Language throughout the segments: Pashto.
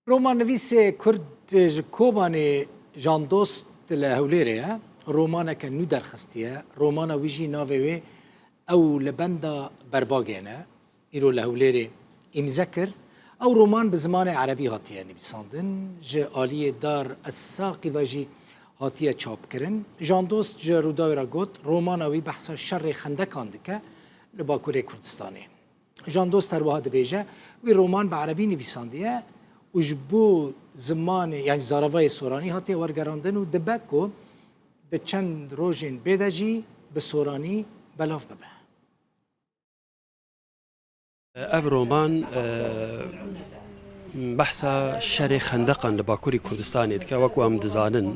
رومان نویس کرد کوبانی جاندوست لهولیره رومانه که نو درخستیه رومانه ویجی ناوی او لبندا برباگینه ایرو لهولیره امذکر او رومان به زمان عربی هاتیه نویساندن جه آلیه دار الساقی وجی هاتیه چاپ کرن جاندوست جه روداوی را گوت رومانه وی بحثا شر خندکان دکه لباکوره کردستانی جاندوست هر وها دبیجه وی رومان به عربی نویساندیه وجبو زمان يعني زاراوای سورانی هاتی ورگراندن و دبکو ده چند روزین بیدجی به سورانی بلاف ببه. اف رومان بحثا شر خندقا لباكوري كردستان که وكو ام دزانن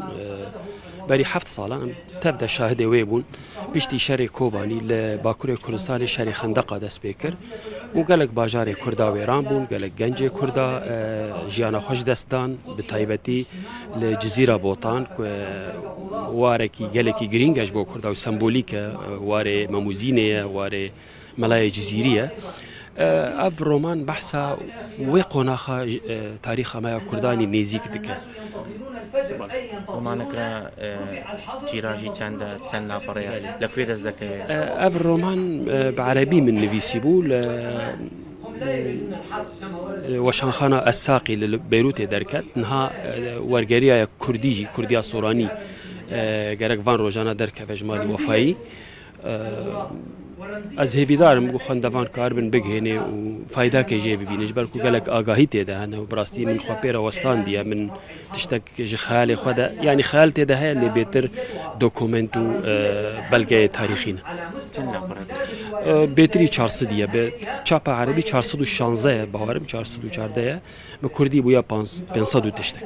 بري 7 سالان تبدا شاهد ويبون بيشتي شر كوباني لباكوري كردستان شر خندقا دست بكر وقالك باجاري كردا ويران بون قالك گنج كردا جيانا خوش دستان بتايبتي لجزيره بوطان واركي قالكي جرينجاج بو كردا وسمبوليكا واري ماموزينيه واري ملايا جزيريه اف رومان بحثا وقناخا تاريخ ما كرداني نيزيك دكه رومانك تيراجي چند لافريا لكوي دز دكه اف رومان بعربي من نفيسيبول وشانخانه الساقي لبيروت دركت نها ورگريا كرديا سوراني گرك فان روجانا دركه وجمالي وفاي از هیویدارم بگو خواندوان کار بن بگهنه و فایده که جه ببینش برکو گلک آگاهی تیده هنه و براستی من خواه پیرا وستان دیا من تشتک جه خیال خواده یعنی خیال تیده های اللي بیتر دوکومنت و بلگه تاریخینه بیتری 400 دیه به چاپ عربی 416 باورم 414 به کردی بویا 500 تشتک